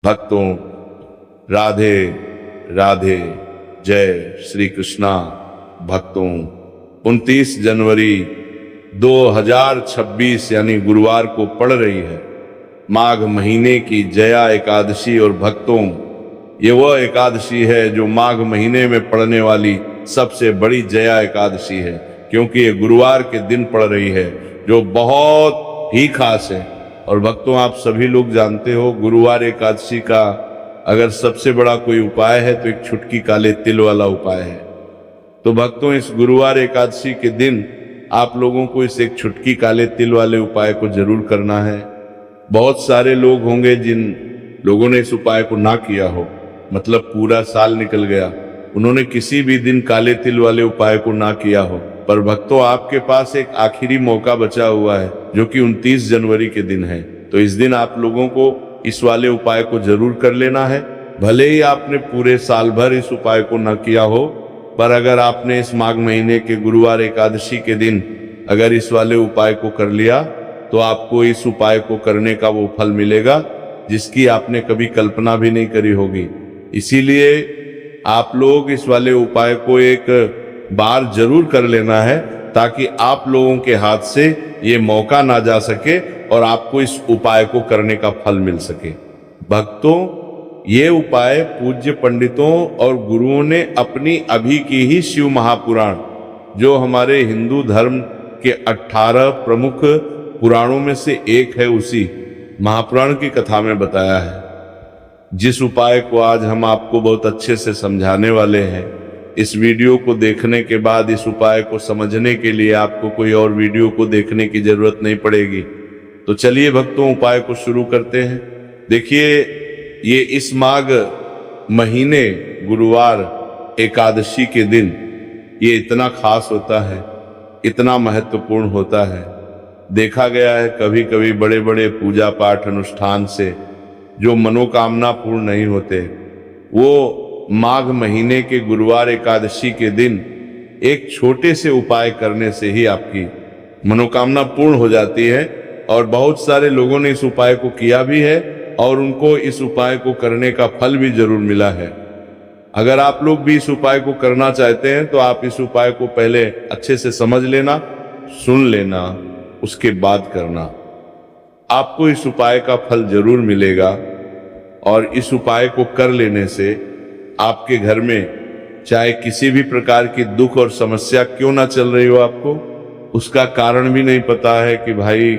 भक्तों, राधे राधे, जय श्री कृष्णा। भक्तों, 29 जनवरी 2026 यानी गुरुवार को पड़ रही है माघ महीने की जया एकादशी। और भक्तों, ये वह एकादशी है जो माघ महीने में पड़ने वाली सबसे बड़ी जया एकादशी है, क्योंकि ये गुरुवार के दिन पड़ रही है, जो बहुत ही खास है। और भक्तों, आप सभी लोग जानते हो, गुरुवार एकादशी का अगर सबसे बड़ा कोई उपाय है तो एक छुटकी काले तिल वाला उपाय है। तो भक्तों, इस गुरुवार एकादशी के दिन आप लोगों को इस एक छुटकी काले तिल वाले उपाय को जरूर करना है। बहुत सारे लोग होंगे जिन लोगों ने इस उपाय को ना किया हो, मतलब पूरा साल निकल गया, उन्होंने किसी भी दिन काले तिल वाले उपाय को ना किया हो। पर भक्तों, आपके पास एक आखिरी मौका बचा हुआ है, जो कि 29 जनवरी के दिन है। तो इस दिन आप लोगों को इस वाले उपाय को जरूर कर लेना है। भले ही आपने पूरे साल भर इस उपाय को न किया हो, पर अगर आपने इस माघ महीने के गुरुवार एकादशी के दिन अगर इस वाले उपाय को कर लिया, तो आपको इस उपाय को करने का वो फल मिलेगा जिसकी आपने कभी कल्पना भी नहीं करी होगी। इसीलिए आप लोग इस वाले उपाय को एक बार जरूर कर लेना है, ताकि आप लोगों के हाथ से ये मौका ना जा सके और आपको इस उपाय को करने का फल मिल सके। भक्तों, ये उपाय पूज्य पंडितों और गुरुओं ने अपनी अभी की ही शिव महापुराण, जो हमारे हिंदू धर्म के 18 प्रमुख पुराणों में से एक है, उसी महापुराण की कथा में बताया है। जिस उपाय को आज हम आपको बहुत अच्छे से समझाने वाले हैं, इस वीडियो को देखने के बाद इस उपाय को समझने के लिए आपको कोई और वीडियो को देखने की जरूरत नहीं पड़ेगी। तो चलिए भक्तों, उपाय को शुरू करते हैं। देखिए, ये इस माघ महीने गुरुवार एकादशी के दिन ये इतना खास होता है, इतना महत्वपूर्ण होता है। देखा गया है कभी कभी बड़े बड़े पूजा पाठ अनुष्ठान से जो मनोकामना पूर्ण नहीं होते, वो माघ महीने के गुरुवार एकादशी के दिन एक छोटे से उपाय करने से ही आपकी मनोकामना पूर्ण हो जाती है। और बहुत सारे लोगों ने इस उपाय को किया भी है और उनको इस उपाय को करने का फल भी जरूर मिला है। अगर आप लोग भी इस उपाय को करना चाहते हैं तो आप इस उपाय को पहले अच्छे से समझ लेना, सुन लेना, उसके बाद करना। आपको इस उपाय का फल जरूर मिलेगा। और इस उपाय को कर लेने से आपके घर में चाहे किसी भी प्रकार की दुख और समस्या क्यों ना चल रही हो, आपको उसका कारण भी नहीं पता है कि भाई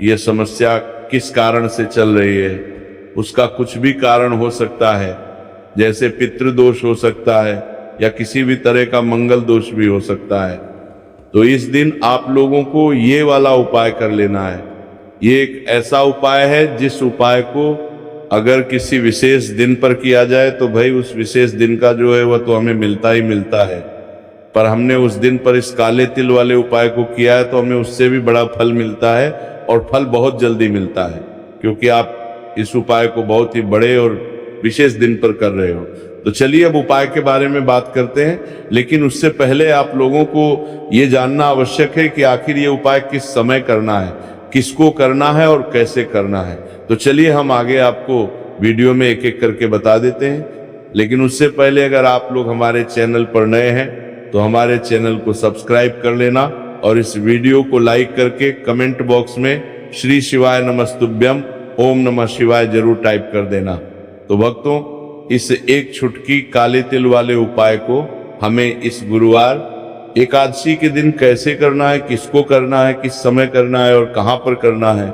ये समस्या किस कारण से चल रही है, उसका कुछ भी कारण हो सकता है, जैसे पितृदोष हो सकता है या किसी भी तरह का मंगल दोष भी हो सकता है। तो इस दिन आप लोगों को ये वाला उपाय कर लेना है। ये एक ऐसा उपाय है जिस उपाय को अगर किसी विशेष दिन पर किया जाए तो भाई उस विशेष दिन का जो है वह तो हमें मिलता ही मिलता है। पर हमने उस दिन पर इस काले तिल वाले उपाय को किया है तो हमें उससे भी बड़ा फल मिलता है, और फल बहुत जल्दी मिलता है, क्योंकि आप इस उपाय को बहुत ही बड़े और विशेष दिन पर कर रहे हो। तो चलिए अब उपाय के बारे में बात करते हैं, लेकिन उससे पहले आप लोगों को ये जानना आवश्यक है कि आखिर ये उपाय किस समय करना है, किसको करना है और कैसे करना है। तो चलिए हम आगे आपको वीडियो में एक एक करके बता देते हैं। लेकिन उससे पहले अगर आप लोग हमारे चैनल पर नए हैं तो हमारे चैनल को सब्सक्राइब कर लेना और इस वीडियो को लाइक करके कमेंट बॉक्स में श्री शिवाय नमस्तुभ्यम ओम नमः शिवाय जरूर टाइप कर देना। तो भक्तों, इस एक छुटकी काले तिल वाले उपाय को हमें इस गुरुवार एकादशी के दिन कैसे करना है, किसको करना है, किस समय करना है और कहां पर करना है,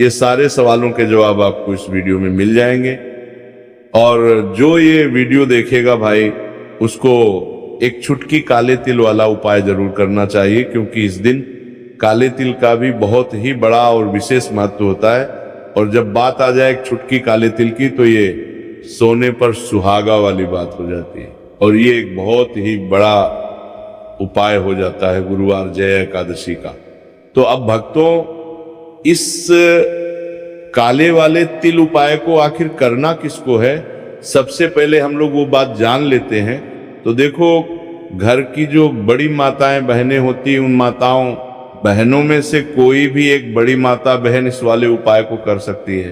ये सारे सवालों के जवाब आपको इस वीडियो में मिल जाएंगे। और जो ये वीडियो देखेगा भाई, उसको एक छुटकी काले तिल वाला उपाय जरूर करना चाहिए, क्योंकि इस दिन काले तिल का भी बहुत ही बड़ा और विशेष महत्व होता है। और जब बात आ जाए एक छुटकी काले तिल की, तो ये सोने पर सुहागा वाली बात हो जाती है, और ये एक बहुत ही बड़ा उपाय हो जाता है गुरुवार जय एकादशी का। तो अब भक्तों, इस काले वाले तिल उपाय को आखिर करना किसको है, सबसे पहले हम लोग वो बात जान लेते हैं। तो देखो, घर की जो बड़ी माताएं बहनें होती हैं, उन माताओं बहनों में से कोई भी एक बड़ी माता बहन इस वाले उपाय को कर सकती है।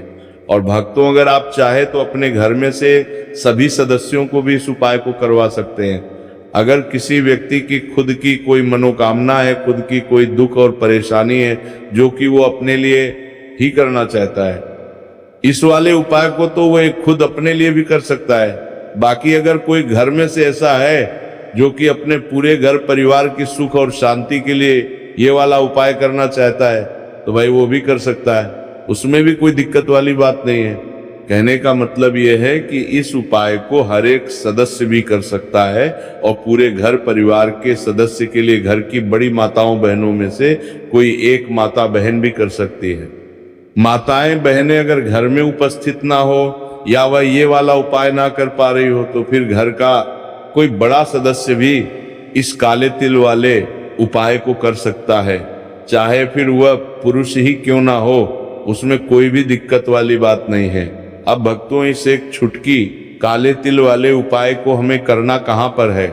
और भक्तों अगर आप चाहे तो अपने घर में से सभी सदस्यों को भी इस उपाय को करवा सकते हैं। अगर किसी व्यक्ति की खुद की कोई मनोकामना है, खुद की कोई दुख और परेशानी है जो कि वो अपने लिए ही करना चाहता है, इस वाले उपाय को तो वो खुद अपने लिए भी कर सकता है। बाकी अगर कोई घर में से ऐसा है जो कि अपने पूरे घर परिवार की सुख और शांति के लिए ये वाला उपाय करना चाहता है तो भाई वो भी कर सकता है, उसमें भी कोई दिक्कत वाली बात नहीं है। कहने का मतलब ये है कि इस उपाय को हर एक सदस्य भी कर सकता है और पूरे घर परिवार के सदस्य के लिए घर की बड़ी माताओं बहनों में से कोई एक माता बहन भी कर सकती है। माताएं बहनें अगर घर में उपस्थित ना हो या वह ये वाला उपाय ना कर पा रही हो तो फिर घर का कोई बड़ा सदस्य भी इस काले तिल वाले उपाय को कर सकता है, चाहे फिर वह पुरुष ही क्यों ना हो, उसमें कोई भी दिक्कत वाली बात नहीं है। अब भक्तों, इस एक छुटकी काले तिल वाले उपाय को हमें करना कहाँ पर है?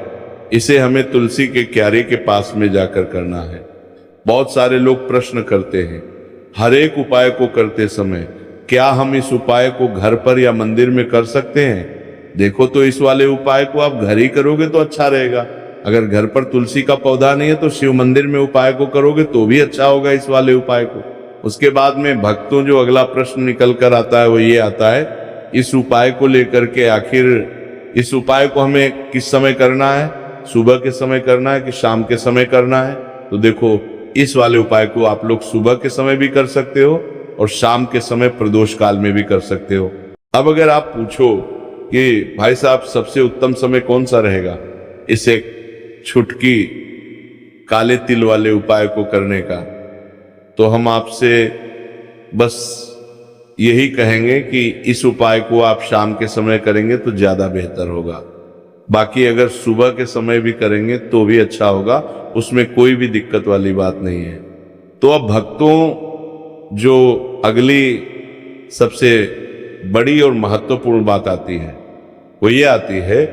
इसे हमें तुलसी के क्यारे के पास में जाकर करना है। बहुत सारे लोग प्रश्न करते हैं हर एक उपाय को करते समय, क्या हम इस उपाय को घर पर या मंदिर में कर सकते हैं? देखो तो इस वाले उपाय को आप घर ही करोगे तो अच्छा रहेगा। अगर घर पर तुलसी का पौधा नहीं है तो शिव मंदिर में उपाय को करोगे तो भी अच्छा होगा इस वाले उपाय को। उसके बाद में भक्तों जो अगला प्रश्न निकल कर आता है वो ये आता है, इस उपाय को लेकर के आखिर इस उपाय को हमें किस समय करना है? सुबह के समय करना है कि शाम के समय करना है? तो देखो, इस वाले उपाय को आप लोग सुबह के समय भी कर सकते हो और शाम के समय प्रदोष काल में भी कर सकते हो। अब अगर आप पूछो कि भाई साहब सबसे उत्तम समय कौन सा रहेगा इस एक छुटकी काले तिल वाले उपाय को करने का, तो हम आपसे बस यही कहेंगे कि इस उपाय को आप शाम के समय करेंगे तो ज्यादा बेहतर होगा। बाकी अगर सुबह के समय भी करेंगे तो भी अच्छा होगा, उसमें कोई भी दिक्कत वाली बात नहीं है। तो अब भक्तों, जो अगली सबसे बड़ी और महत्वपूर्ण बात आती है वो ये आती है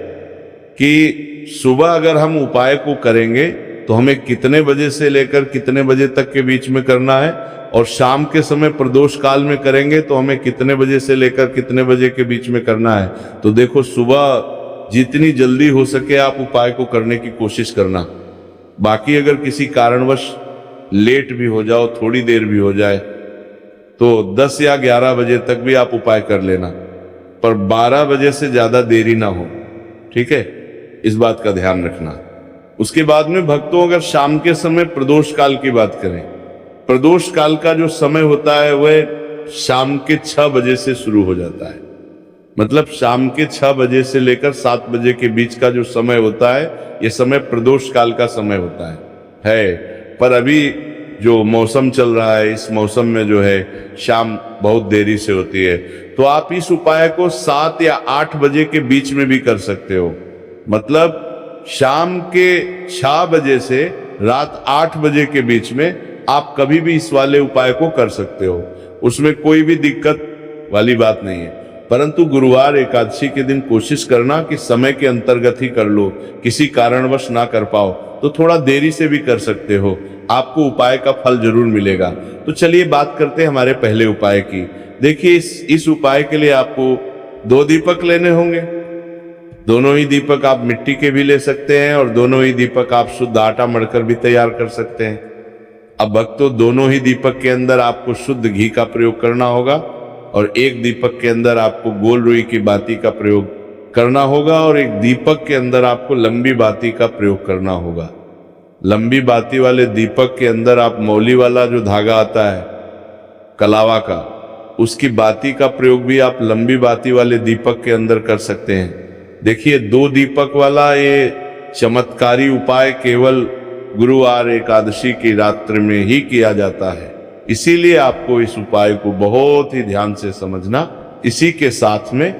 कि सुबह अगर हम उपाय को करेंगे तो हमें कितने बजे से लेकर कितने बजे तक के बीच में करना है, और शाम के समय प्रदोष काल में करेंगे तो हमें कितने बजे से लेकर कितने बजे के बीच में करना है। तो देखो, सुबह जितनी जल्दी हो सके आप उपाय को करने की कोशिश करना। बाकी अगर किसी कारणवश लेट भी हो जाओ, थोड़ी देर भी हो जाए, तो 10 या 11 बजे तक भी आप उपाय कर लेना, पर 12 बजे से ज्यादा देरी ना हो। ठीक है, इस बात का ध्यान रखना। उसके बाद में भक्तों, अगर शाम के समय प्रदोष काल की बात करें, प्रदोष काल का जो समय होता है वह शाम के 6 बजे से शुरू हो जाता है। मतलब शाम के 6 बजे से लेकर 7 बजे के बीच का जो समय होता है, यह समय प्रदोष काल का समय होता है। पर अभी जो मौसम चल रहा है, इस मौसम में जो है शाम बहुत देरी से होती है, तो आप इस उपाय को 7 या 8 बजे के बीच में भी कर सकते हो। मतलब शाम के 6 बजे से रात 8 बजे के बीच में आप कभी भी इस वाले उपाय को कर सकते हो, उसमें कोई भी दिक्कत वाली बात नहीं है। परंतु गुरुवार एकादशी के दिन कोशिश करना कि समय के अंतर्गत ही कर लो, किसी कारणवश ना कर पाओ तो थोड़ा देरी से भी कर सकते हो, आपको उपाय का फल जरूर मिलेगा। तो चलिए बात करते हैं हमारे पहले उपाय की। देखिए, इस उपाय के लिए आपको 2 दीपक लेने होंगे। दोनों ही दीपक आप मिट्टी के भी ले सकते हैं और दोनों ही दीपक आप शुद्ध आटा मढ़कर भी तैयार कर सकते हैं। अब भक्तों, दोनों ही दीपक के अंदर आपको शुद्ध घी का प्रयोग करना होगा और एक दीपक के अंदर आपको गोल रुई की बाती का प्रयोग करना होगा और एक दीपक के अंदर आपको लंबी बाती का प्रयोग करना होगा। लंबी बाती वाले दीपक के अंदर आप मौली वाला जो धागा आता है कलावा का, उसकी बाती का प्रयोग भी आप लंबी बाती वाले दीपक के अंदर कर सकते हैं। देखिए, 2 दीपक वाला ये चमत्कारी उपाय केवल गुरुवार एकादशी की रात्रि में ही किया जाता है, इसीलिए आपको इस उपाय को बहुत ही ध्यान से समझना। इसी के साथ में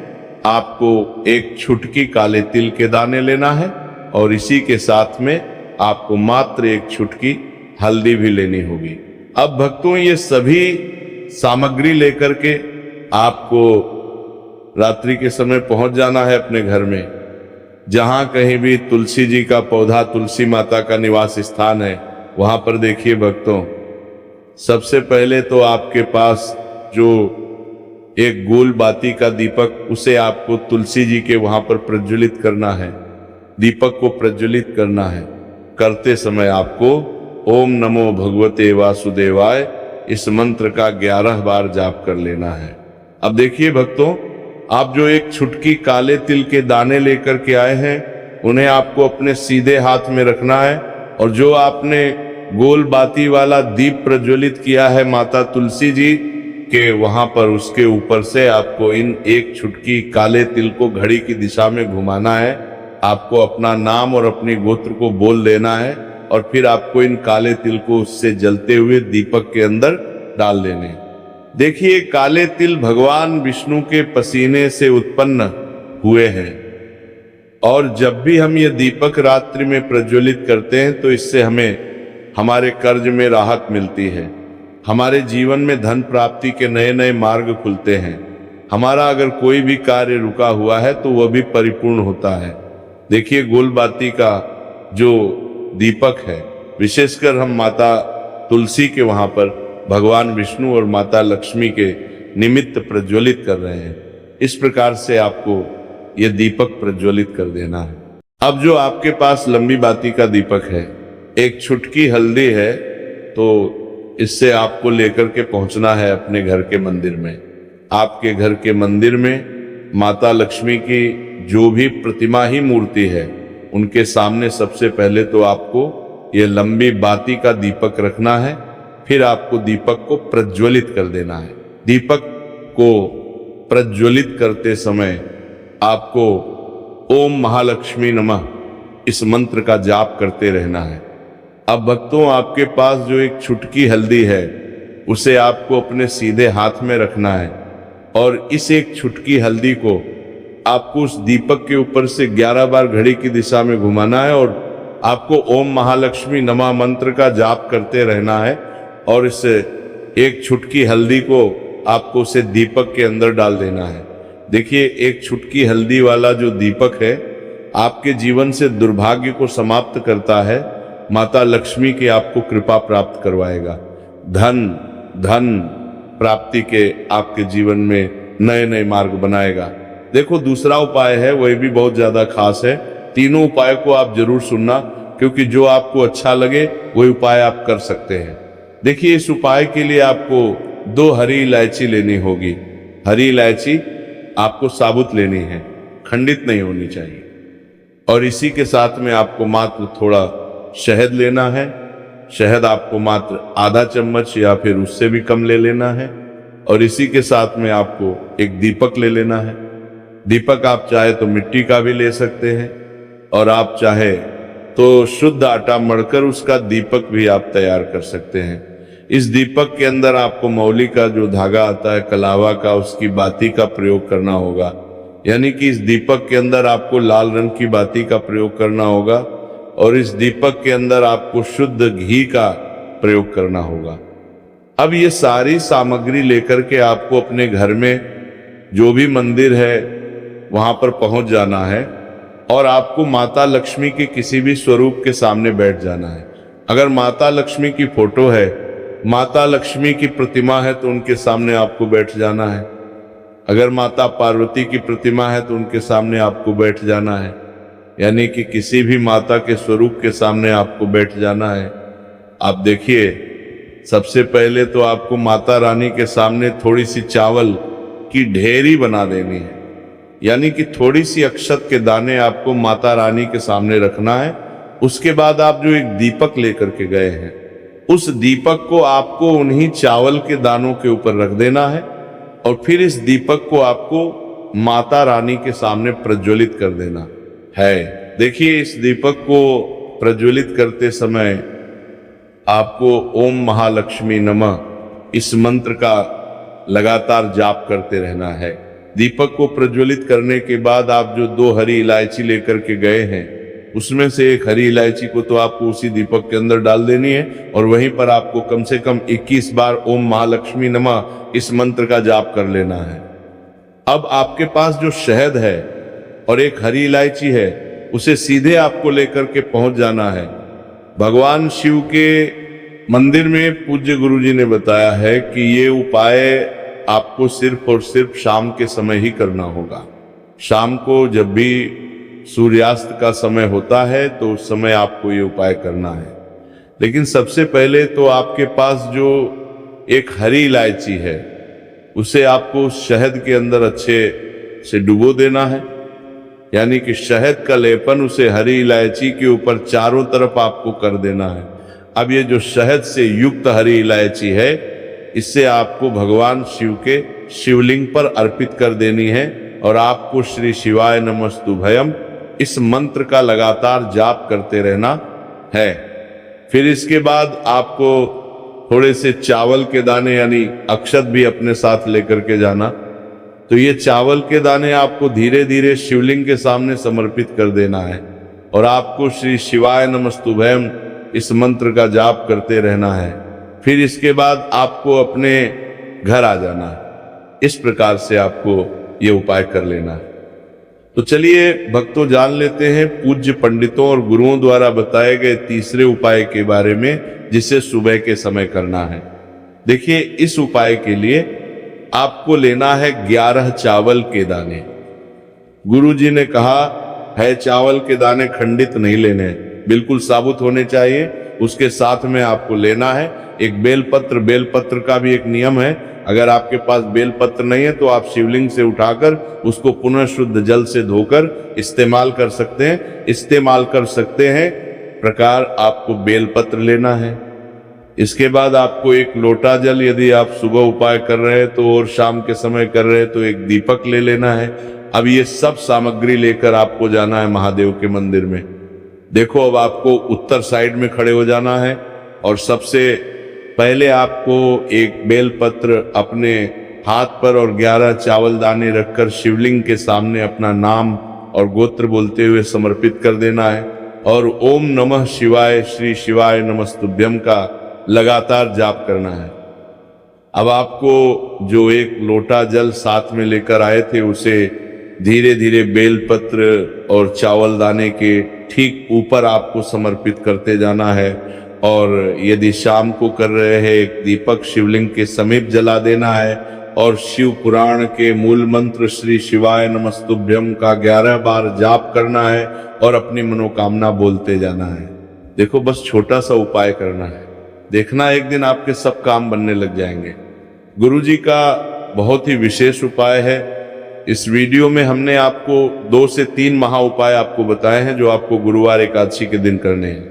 आपको एक छुटकी काले तिल के दाने लेना है और इसी के साथ में आपको मात्र एक छुटकी हल्दी भी लेनी होगी। अब भक्तों, ये सभी सामग्री लेकर के आपको रात्रि के समय पहुंच जाना है अपने घर में। जहां कहीं भी तुलसी जी का पौधा, तुलसी माता का निवास स्थान है, वहां पर देखिए भक्तों, सबसे पहले तो आपके पास जो एक गोल बाती का दीपक, उसे आपको तुलसी जी के वहां पर प्रज्वलित करना है। दीपक को प्रज्वलित करना है। करते समय आपको ओम नमो भगवते वासुदेवाय इस मंत्र का 11 बार जाप कर लेना है। अब देखिए भक्तों, आप जो एक छुटकी काले तिल के दाने लेकर के आए हैं, उन्हें आपको अपने सीधे हाथ में रखना है। और जो आपने गोल बाती वाला दीप प्रज्वलित किया है माता तुलसी जी के वहां पर, उसके ऊपर से आपको इन एक छुटकी काले तिल को घड़ी की दिशा में घुमाना है। आपको अपना नाम और अपनी गोत्र को बोल देना है और फिर आपको इन काले तिल को उससे जलते हुए दीपक के अंदर डाल देने हैं। देखिए, काले तिल भगवान विष्णु के पसीने से उत्पन्न हुए हैं और जब भी हम ये दीपक रात्रि में प्रज्वलित करते हैं तो इससे हमें हमारे कर्ज में राहत मिलती है, हमारे जीवन में धन प्राप्ति के नए नए मार्ग खुलते हैं। हमारा अगर कोई भी कार्य रुका हुआ है तो वह भी परिपूर्ण होता है। देखिए, गोलबाती का जो दीपक है, विशेषकर हम माता तुलसी के वहां पर भगवान विष्णु और माता लक्ष्मी के निमित्त प्रज्वलित कर रहे हैं। इस प्रकार से आपको यह दीपक प्रज्वलित कर देना है। अब जो आपके पास लंबी बाती का दीपक है, एक छुटकी हल्दी है, तो इससे आपको लेकर के पहुंचना है अपने घर के मंदिर में। आपके घर के मंदिर में माता लक्ष्मी की जो भी प्रतिमा ही मूर्ति है, उनके सामने सबसे पहले तो आपको यह लंबी बाती का दीपक रखना है। फिर आपको दीपक को प्रज्वलित कर देना है। दीपक को प्रज्वलित करते समय आपको ओम महालक्ष्मी नमः इस मंत्र का जाप करते रहना है। अब भक्तों, आपके पास जो एक छुटकी हल्दी है, उसे आपको अपने सीधे हाथ में रखना है और इस एक छुटकी हल्दी को आपको उस दीपक के ऊपर से 11 बार घड़ी की दिशा में घुमाना है और आपको ओम महालक्ष्मी नमः मंत्र का जाप करते रहना है। और इस एक छुटकी हल्दी को आपको उसे दीपक के अंदर डाल देना है। देखिए, एक छुटकी हल्दी वाला जो दीपक है आपके जीवन से दुर्भाग्य को समाप्त करता है। माता लक्ष्मी की आपको कृपा प्राप्त करवाएगा। धन प्राप्ति के आपके जीवन में नए नए मार्ग बनाएगा। देखो, दूसरा उपाय है, वही भी बहुत ज्यादा खास है। तीनों उपाय को आप जरूर सुनना, क्योंकि जो आपको अच्छा लगे वही उपाय आप कर सकते हैं। देखिए, इस उपाय के लिए आपको 2 हरी इलायची लेनी होगी। हरी इलायची आपको साबुत लेनी है, खंडित नहीं होनी चाहिए। और इसी के साथ में आपको मात्र थोड़ा शहद लेना है। शहद आपको मात्र आधा चम्मच या फिर उससे भी कम ले लेना है। और इसी के साथ में आपको एक दीपक ले लेना है। दीपक आप चाहे तो मिट्टी का भी ले सकते हैं और आप चाहे तो शुद्ध आटा मढ़कर उसका दीपक भी आप तैयार कर सकते हैं। इस दीपक के अंदर आपको मौली का जो धागा आता है, कलावा का, उसकी बाती का प्रयोग करना होगा। यानी कि इस दीपक के अंदर आपको लाल रंग की बाती का प्रयोग करना होगा और इस दीपक के अंदर आपको शुद्ध घी का प्रयोग करना होगा। अब ये सारी सामग्री लेकर के आपको अपने घर में जो भी मंदिर है वहां पर पहुंच जाना है और आपको माता लक्ष्मी के किसी भी स्वरूप के सामने बैठ जाना है। अगर माता लक्ष्मी की फोटो है, माता लक्ष्मी की प्रतिमा है, तो उनके सामने आपको बैठ जाना है। अगर माता पार्वती की प्रतिमा है तो उनके सामने आपको बैठ जाना है। यानी कि किसी भी माता के स्वरूप के सामने आपको बैठ जाना है। आप देखिए, सबसे पहले तो आपको माता रानी के सामने थोड़ी सी चावल की ढेरी बना देनी है। यानी कि थोड़ी सी अक्षत के दाने आपको माता रानी के सामने रखना है। उसके बाद आप जो एक दीपक लेकर के गए हैं, उस दीपक को आपको उन्हीं चावल के दानों के ऊपर रख देना है और फिर इस दीपक को आपको माता रानी के सामने प्रज्वलित कर देना है। देखिए, इस दीपक को प्रज्वलित करते समय आपको ओम महालक्ष्मी नमः इस मंत्र का लगातार जाप करते रहना है। दीपक को प्रज्वलित करने के बाद आप जो 2 हरी इलायची लेकर के गए हैं, उसमें से एक हरी इलायची को तो आपको उसी दीपक के अंदर डाल देनी है और वहीं पर आपको कम से कम 21 बार ओम महालक्ष्मी नमः इस मंत्र का जाप कर लेना है। अब आपके पास जो शहद है और एक हरी इलायची है, उसे सीधे आपको लेकर के पहुंच जाना है। भगवान शिव के मंदिर में पूज्य गुरुजी ने बताया है कि ये उपाय आपको सिर्फ और सिर्फ शाम के समय ही करना होगा। शाम को जब भी सूर्यास्त का समय होता है तो उस समय आपको ये उपाय करना है। लेकिन सबसे पहले तो आपके पास जो एक हरी इलायची है उसे आपको शहद के अंदर अच्छे से डुबो देना है, यानी कि शहद का लेपन उसे हरी इलायची के ऊपर चारों तरफ आपको कर देना है। अब ये जो शहद से युक्त हरी इलायची है इससे आपको भगवान शिव के शिवलिंग पर अर्पित कर देनी है और आपको श्री शिवाय नमस्तुभयम इस मंत्र का लगातार जाप करते रहना है। फिर इसके बाद आपको थोड़े से चावल के दाने यानी अक्षत भी अपने साथ लेकर के जाना। तो ये चावल के दाने आपको धीरे धीरे शिवलिंग के सामने समर्पित कर देना है और आपको श्री शिवाय नमस्तुभयम इस मंत्र का जाप करते रहना है। फिर इसके बाद आपको अपने घर आ जाना है। इस प्रकार से आपको ये उपाय कर लेना है। तो चलिए भक्तों, जान लेते हैं पूज्य पंडितों और गुरुओं द्वारा बताए गए तीसरे उपाय के बारे में, जिसे सुबह के समय करना है। देखिए, इस उपाय के लिए आपको लेना है 11 चावल के दाने। गुरु जी ने कहा है चावल के दाने खंडित नहीं लेने, बिल्कुल साबुत होने चाहिए। उसके साथ में आपको लेना है एक बेलपत्र। बेलपत्र का भी एक नियम है, अगर आपके पास बेलपत्र नहीं है तो आप शिवलिंग से उठाकर उसको पुनः शुद्ध जल से धोकर इस्तेमाल कर सकते हैं। प्रकार आपको बेलपत्र लेना है। इसके बाद आपको एक लोटा जल, यदि आप सुबह उपाय कर रहे हैं तो और शाम के समय कर रहे हैं तो एक दीपक ले लेना है। अब ये सब सामग्री लेकर आपको जाना है महादेव के मंदिर में। देखो, अब आपको उत्तर साइड में खड़े हो जाना है और सबसे पहले आपको एक बेलपत्र अपने हाथ पर और 11 चावल दाने रखकर शिवलिंग के सामने अपना नाम और गोत्र बोलते हुए समर्पित कर देना है और ओम नमः शिवाय श्री शिवाय नमस्तुभ्यम का लगातार जाप करना है। अब आपको जो एक लोटा जल साथ में लेकर आए थे उसे धीरे धीरे बेलपत्र और चावल दाने के ठीक ऊपर आपको समर्पित करते जाना है और यदि शाम को कर रहे हैं एक दीपक शिवलिंग के समीप जला देना है और शिव पुराण के मूल मंत्र श्री शिवाय नमस्तुभ्यम का 11 बार जाप करना है और अपनी मनोकामना बोलते जाना है। देखो, बस छोटा सा उपाय करना है, देखना एक दिन आपके सब काम बनने लग जाएंगे। गुरु जी का बहुत ही विशेष उपाय है। इस वीडियो में हमने आपको 2 से 3 महा उपाय आपको बताए हैं जो आपको गुरुवार एकादशी के दिन करने हैं।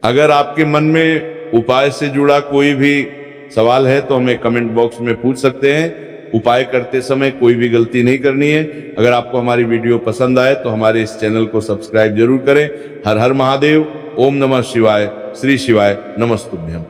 अगर आपके मन में उपाय से जुड़ा कोई भी सवाल है तो हमें कमेंट बॉक्स में पूछ सकते हैं। उपाय करते समय कोई भी गलती नहीं करनी है। अगर आपको हमारी वीडियो पसंद आए तो हमारे इस चैनल को सब्सक्राइब जरूर करें। हर हर महादेव। ओम नमः शिवाय। श्री शिवाय नमस्तुभ्यम।